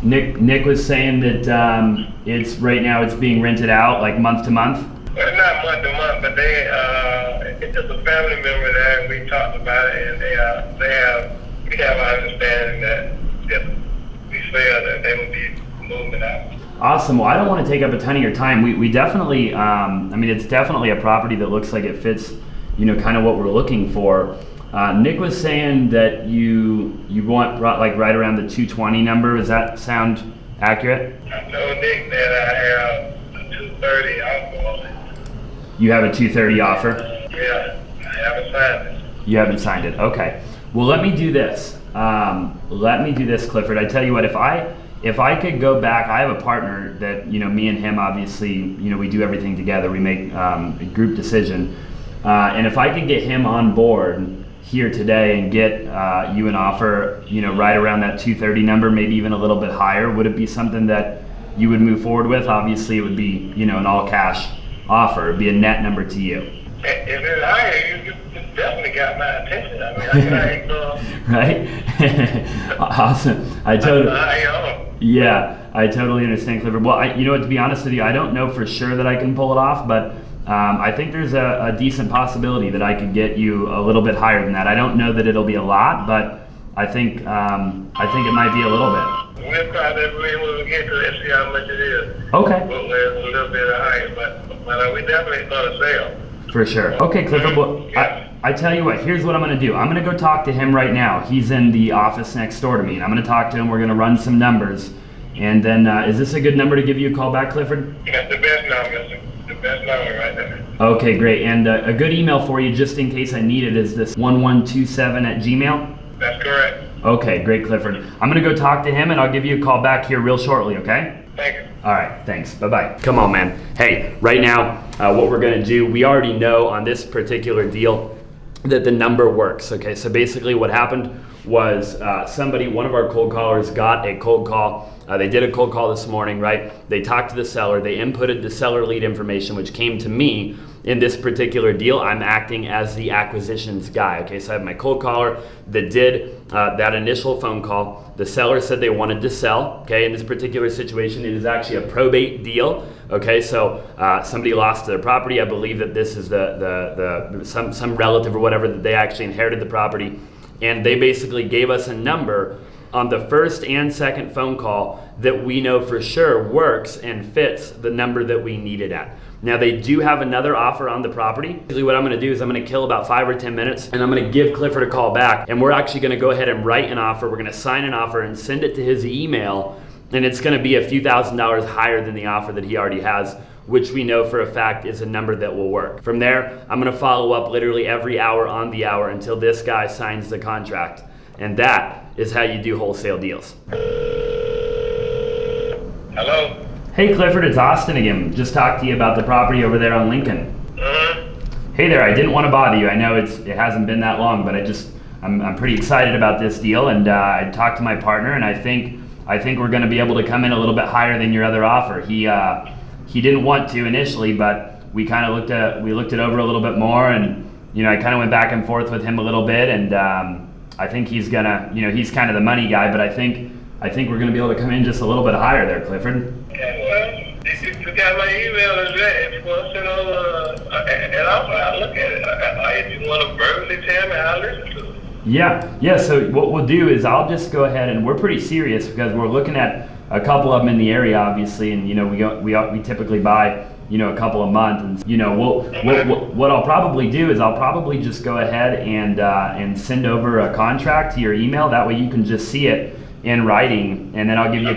Nick was saying that it's right now it's being rented out like month to month. Well, not month to month, but it's just a family member there, and we talked about it, and we have our understanding that if we sell, that they will be moving out. Awesome. Well, I don't want to take up a ton of your time. We definitely, it's definitely a property that looks like it fits, kind of what we're looking for. Nick was saying that you want like right around the 220 number. Does that sound accurate? I know Nick that I have a 230 offer on it. You have a 230 offer? Yeah, I haven't signed it. You haven't signed it. Okay. Well, let me do this. Clifford. I tell you what, if I could go back, I have a partner that, me and him, obviously, we do everything together. We make a group decision. And if I could get him on board here today and get you an offer, right around that 230 number, maybe even a little bit higher, would it be something that you would move forward with? Obviously, it would be, an all cash offer. It'd be a net number to you. If it's higher, you definitely got my attention. I ain't going. Right? Awesome. I totally understand, Clifford. Well, to be honest with you, I don't know for sure that I can pull it off, but I think there's a decent possibility that I could get you a little bit higher than that. I don't know that it'll be a lot, but I think it might be a little bit. We'll probably when we get to it, see how much it is. Okay. Well, it's a little bit higher, but we definitely going to sell. For sure. Okay, Clifford. Well, I tell you what. Here's what I'm going to do. I'm going to go talk to him right now. He's in the office next door to me, and I'm going to talk to him. We're going to run some numbers, and then is this a good number to give you a call back, Clifford? That's the best number. The best number right there. Okay, great. And a good email for you, just in case I need it, is this 1127@gmail? That's correct. Okay, great, Clifford. I'm going to go talk to him, and I'll give you a call back here real shortly, okay? Thank you. All right, thanks. Bye-bye. Come on, man. Hey, right now, what we're going to do, we already know on this particular deal that the number works, okay? So basically what happened was one of our cold callers got a cold call. They did a cold call this morning, right? They talked to the seller. They inputted the seller lead information, which came to me. In this particular deal, I'm acting as the acquisitions guy, okay? So I have my cold caller that did that initial phone call. The seller said they wanted to sell, okay? In this particular situation, it is actually a probate deal, okay? So somebody lost their property. I believe that this is some relative or whatever that they actually inherited the property. And they basically gave us a number on the first and second phone call that we know for sure works and fits the number that we needed at. Now they do have another offer on the property. Basically what I'm going to do is I'm going to kill about 5 or 10 minutes and I'm going to give Clifford a call back, and we're actually going to go ahead and write an offer. We're going to sign an offer and send it to his email, and it's going to be a few $1,000s higher than the offer that he already has, which we know for a fact is a number that will work. From there, I'm going to follow up literally every hour on the hour until this guy signs the contract. And that is how you do wholesale deals. Hello? Hey Clifford, it's Austin again. Just talked to you about the property over there on Lincoln. Hey there, I didn't want to bother you. I know it hasn't been that long, but I'm pretty excited about this deal, and I talked to my partner, and I think we're going to be able to come in a little bit higher than your other offer. He didn't want to initially, but we kind of looked it over a little bit more, and I kind of went back and forth with him a little bit, and I think he's gonna, he's kind of the money guy, but I think we're gonna be able to come in just a little bit higher there, Clifford. Okay, well, if you got my email address, if you want to send over an offer, I'll look at it. If you want to verbally tell me, I'll listen to it. Yeah. So what we'll do is I'll just go ahead, and we're pretty serious because we're looking at a couple of them in the area, obviously, and we typically buy a couple a month, and what I'll probably do is I'll probably just go ahead and send over a contract to your email. That way you can just see it in writing, and then I'll give you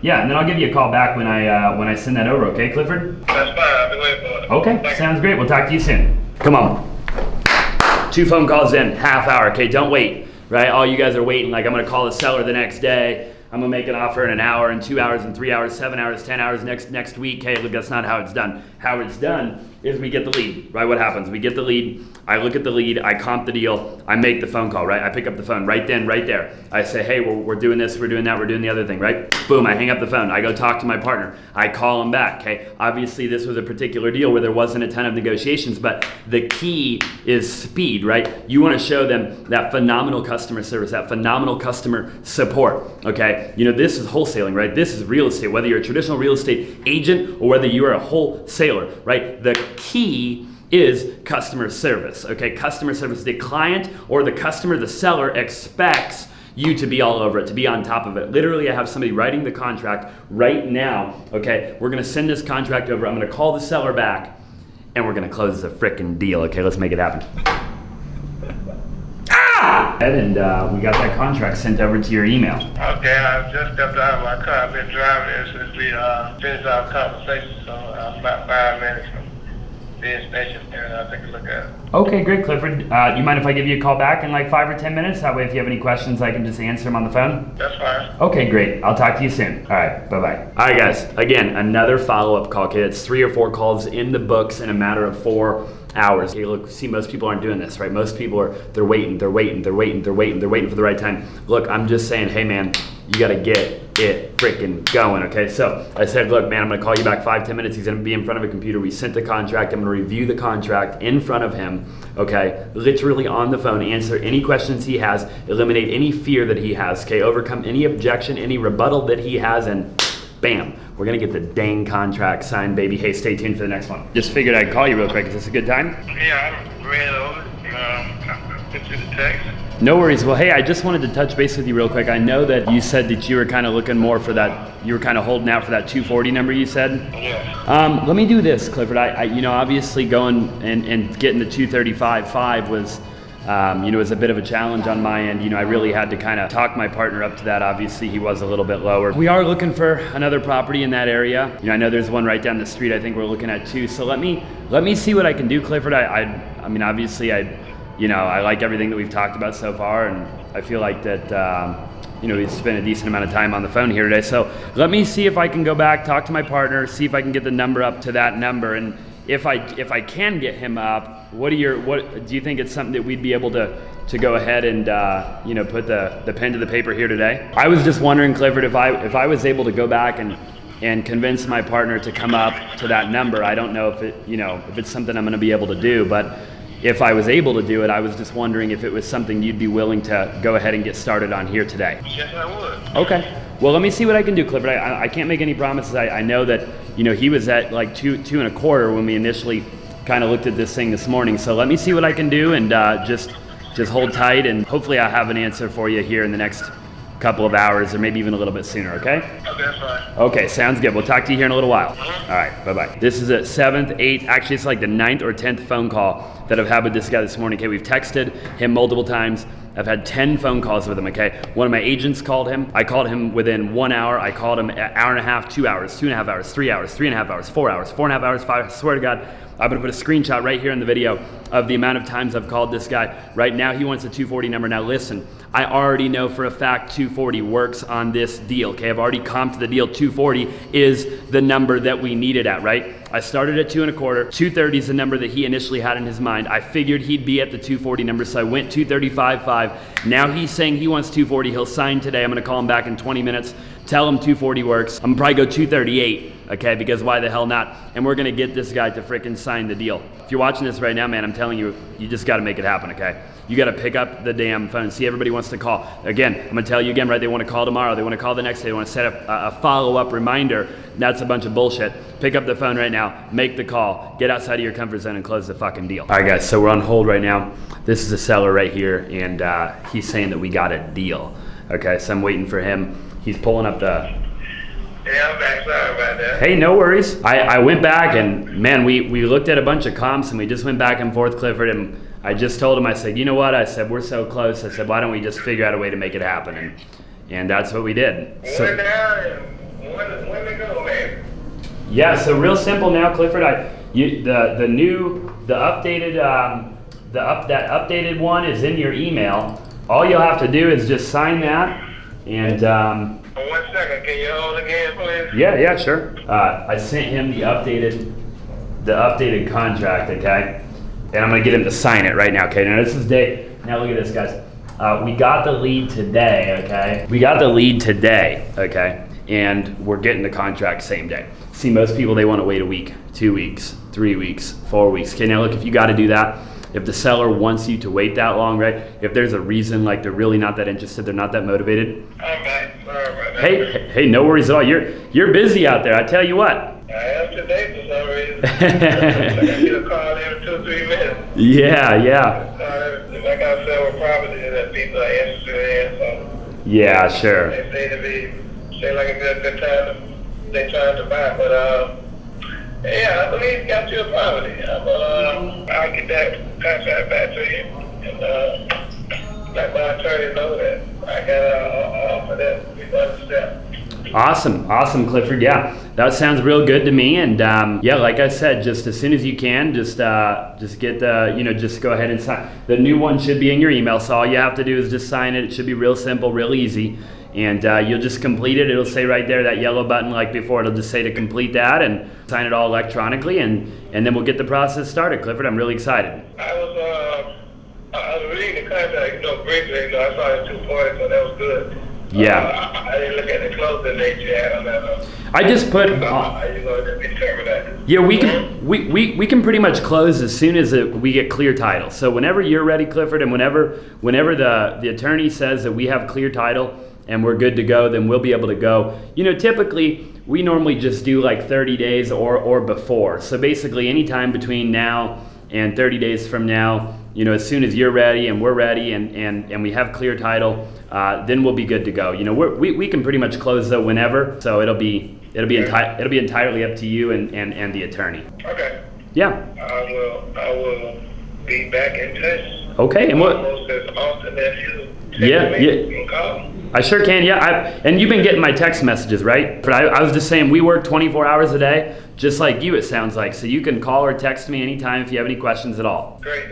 and then I'll give you a call back when I send that over. Okay, Clifford? That's fine. I'll be waiting for it. Okay, sounds great. We'll talk to you soon. Come on. 2 phone calls in, half hour. Okay, don't wait. Right? All you guys are waiting. Like I'm gonna call the seller the next day. I'm gonna make an offer in an hour, and 2 hours, and 3 hours, 7 hours, 10 hours next week. Hey, look, that's not how it's done. How it's done is we get the lead, right? What happens? We get the lead, I look at the lead, I comp the deal, I make the phone call, right? I pick up the phone right then, right there. I say, hey, we're doing this, we're doing that, we're doing the other thing, right? Boom, I hang up the phone. I go talk to my partner. I call him back, okay? Obviously, this was a particular deal where there wasn't a ton of negotiations, but the key is speed, right? You want to show them that phenomenal customer service, that phenomenal customer support, okay? You know, this is wholesaling, right? This is real estate, whether you're a traditional real estate agent or whether you are a wholesaler, right? The key is customer service, okay? Customer service. The client or the customer, the seller expects you to be all over it, to be on top of it. Literally, I have somebody writing the contract right now, okay? We're gonna send this contract over. I'm gonna call the seller back and we're gonna close the frickin' deal, okay? Let's make it happen. And we got that contract sent over to your email. Okay, I just stepped out of my car. I've been driving here since we finished our conversation, so I'm about 5 minutes from being stationed here, and I'll take a look at it. Okay, great, Clifford. You mind if I give you a call back in like 5 or 10 minutes? That way, if you have any questions, I can just answer them on the phone. That's fine. Okay, great. I'll talk to you soon. All right, bye-bye. All right, guys. Again, another follow-up call. Okay, it's 3 or 4 calls in the books in a matter of 4 hours. Okay, look, see, most people aren't doing this, right? Most people they're waiting for the right time. Look, I'm just saying, hey, man, you got to get it freaking going, okay? So I said, look, man, I'm going to call you back 5-10 minutes. He's going to be in front of a computer. We sent the contract. I'm going to review the contract in front of him, okay? Literally on the phone, answer any questions he has, eliminate any fear that he has, okay? Overcome any objection, any rebuttal that he has, and bam, we're going to get the dang contract signed, baby. Hey, stay tuned for the next one. Just figured I'd call you real quick. Is this a good time? Yeah, I read over it. I sent you the text. No worries. Well, hey, I just wanted to touch base with you real quick. I know that you said that you were kind of looking more for that, you were kind of holding out for that 240 number you said. Yeah. Let me do this, Clifford. I you know, obviously going and getting the 235.5 was, you know, was a bit of a challenge on my end. You know, I really had to kind of talk my partner up to that. Obviously, he was a little bit lower. We are looking for another property in that area. You know, I know there's one right down the street. I think we're looking at 2. So let me see what I can do, Clifford. I mean, obviously, you know, I like everything that we've talked about so far, and I feel like that, you know, we've spent a decent amount of time on the phone here today. So let me see if I can go back, talk to my partner, see if I can get the number up to that number. And if I can get him up, what do you think it's something that we'd be able to go ahead and, you know, put the pen to the paper here today? I was just wondering, Clifford, if I was able to go back and convince my partner to come up to that number. I don't know if if it's something I'm going to be able to do, but if I was able to do it, I was just wondering if it was something you'd be willing to go ahead and get started on here today. Yes, I would. Okay. Well, let me see what I can do, Clifford. I can't make any promises. I know that, you know, he was at like 2.25 when we initially kind of looked at this thing this morning. So let me see what I can do, and just hold tight, and hopefully I'll have an answer for you here in the next couple of hours, or maybe even a little bit sooner, okay? Okay, that's fine. Okay, sounds good. We'll talk to you here in a little while. All right, bye-bye. This is a 7th, 8th, actually it's like the 9th or 10th phone call that I've had with this guy this morning. Okay, we've texted him multiple times. I've had 10 phone calls with him, okay? One of my agents called him. I called him within 1 hour. I called him an hour and a half, 2 hours, 2.5 hours, 3 hours, 3.5 hours, 4 hours, 4.5 hours, 5. I swear to God, I'm gonna put a screenshot right here in the video of the amount of times I've called this guy. Right now, he wants a 240 number. Now listen, I already know for a fact 240 works on this deal, okay? I've already comped the deal. 240 is the number that we needed at, right? I started at 2.25. 230 is the number that he initially had in his mind. I figured he'd be at the 240 number, so I went 235.5. Now he's saying he wants 240. He'll sign today. I'm gonna call him back in 20 minutes, tell him 240 works. I'm gonna probably go 238, okay? Because why the hell not? And we're gonna get this guy to frickin' sign the deal. If you're watching this right now, man, I'm telling you, you just gotta make it happen, okay? You gotta pick up the damn phone. See, everybody wants to call. Again, I'm gonna tell you again, right? They wanna call tomorrow. They wanna call the next day. They wanna set up a follow-up reminder. That's a bunch of bullshit. Pick up the phone right now. Make the call. Get outside of your comfort zone and close the fucking deal. All right, guys, so we're on hold right now. This is the seller right here, and he's saying that we got a deal. Okay, so I'm waiting for him. He's pulling up the... Yeah, I'm back. Sorry about that. Hey, no worries. I went back, and man, we looked at a bunch of comps, and we just went back and forth, Clifford, and I just told him, I said, you know what? I said, we're so close. I said, why don't we just figure out a way to make it happen? And that's what we did. So, When now and when to go, man? yeah, so real simple now, Clifford. The updated one is in your email. All you'll have to do is just sign that, and 1 second, can you hold again, please? yeah, sure. I sent him the updated the updated contract, okay? And I'm gonna get him to sign it right now, okay? Now this is Dave. Now look at this, guys. We got the lead today, okay? We got the lead today, okay? And we're getting the contract same day. See, most people, they wanna wait a week, 2 weeks, 3 weeks, 4 weeks. Okay, now look, if you gotta do that, if the seller wants you to wait that long, right? If there's a reason, like they're really not that interested, they're not that motivated. I'm back. Sorry about that. Hey, no worries at all. You're busy out there, I tell you what. I am today for some reason. I get a call every 2 or 3 minutes. Yeah. Like I said, with property that people are interested in, so Yeah, sure. they say like a good time they trying to buy. But yeah, I believe you got your property. I'll get that contract back to you, and let my attorney know that I got an offer that we understand. Awesome, Clifford. Yeah, that sounds real good to me. And yeah, like I said, just as soon as you can, just get the, just go ahead and sign. The new one should be in your email, so all you have to do is just sign it. It should be real simple, real easy. And you'll just complete it. It'll say right there, that yellow button like before, it'll just say to complete that and sign it all electronically, and then we'll get the process started. Clifford, I'm really excited. I was reading the contract, briefly, I saw it 240, so that was good. Yeah. I didn't look at the closing date you had on that. I just put. How you going to determine that? Yeah, we can pretty much close as soon as we get clear title. So whenever you're ready, Clifford, and whenever the attorney says that we have clear title and we're good to go, then we'll be able to go. Typically we normally just do like 30 days or before. So basically anytime between now and 30 days from now, as soon as you're ready and we're ready and we have clear title, then we'll be good to go. We can pretty much close though whenever. So it'll be entirely up to you and the attorney. Okay. Yeah. I will be back in touch. Okay. And what? Almost as often as you text Yeah. me. You can call. I sure can. Yeah. And you've been getting my text messages, right? But I was just saying we work 24 hours a day, just like you. It sounds like. So you can call or text me anytime if you have any questions at all. Great.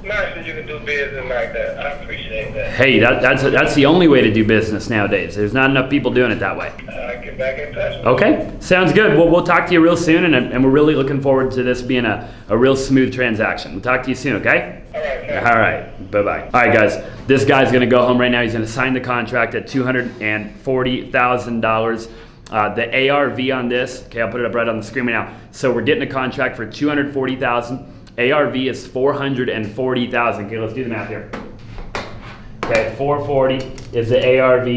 Nice that you can do business like that. I appreciate that. Hey, that's the only way to do business nowadays. There's not enough people doing it that way. I'll get back in touch. Okay, sounds good. Well, we'll talk to you real soon, and we're really looking forward to this being a real smooth transaction. We'll talk to you soon, okay? All right. Thanks. All right, bye-bye. All right, guys, this guy's going to go home right now. He's going to sign the contract at $240,000. The ARV on this, okay, I'll put it up right on the screen right now. So we're getting a contract for $240,000. ARV is $440,000. Okay, let's do the math here. Okay, 440 is the ARV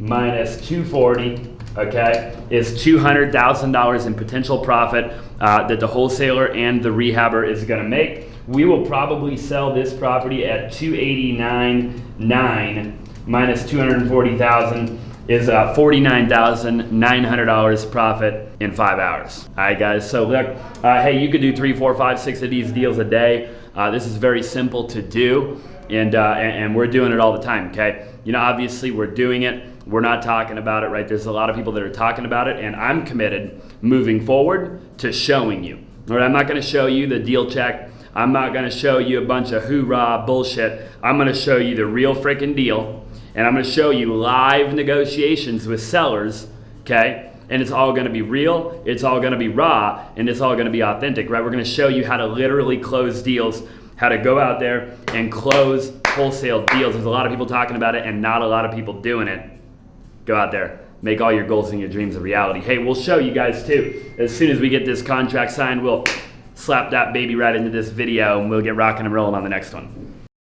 minus 240, okay, is $200,000 in potential profit that the wholesaler and the rehabber is going to make. We will probably sell this property at $289,900 minus $240,000 is $49,900 profit in 5 hours. All right, guys. So look, hey, you could do 3, 4, 5, 6 of these deals a day. This is very simple to do, and we're doing it all the time. Okay. Obviously we're doing it. We're not talking about it, right? There's a lot of people that are talking about it, and I'm committed moving forward to showing you. All right, I'm not going to show you the deal check. I'm not going to show you a bunch of hoorah bullshit. I'm going to show you the real freaking deal. And I'm going to show you live negotiations with sellers, okay? And it's all going to be real, it's all going to be raw, and it's all going to be authentic, right? We're going to show you how to literally close deals, how to go out there and close wholesale deals. There's a lot of people talking about it and not a lot of people doing it. Go out there, make all your goals and your dreams a reality. Hey, we'll show you guys too. As soon as we get this contract signed, we'll slap that baby right into this video and we'll get rocking and rolling on the next one.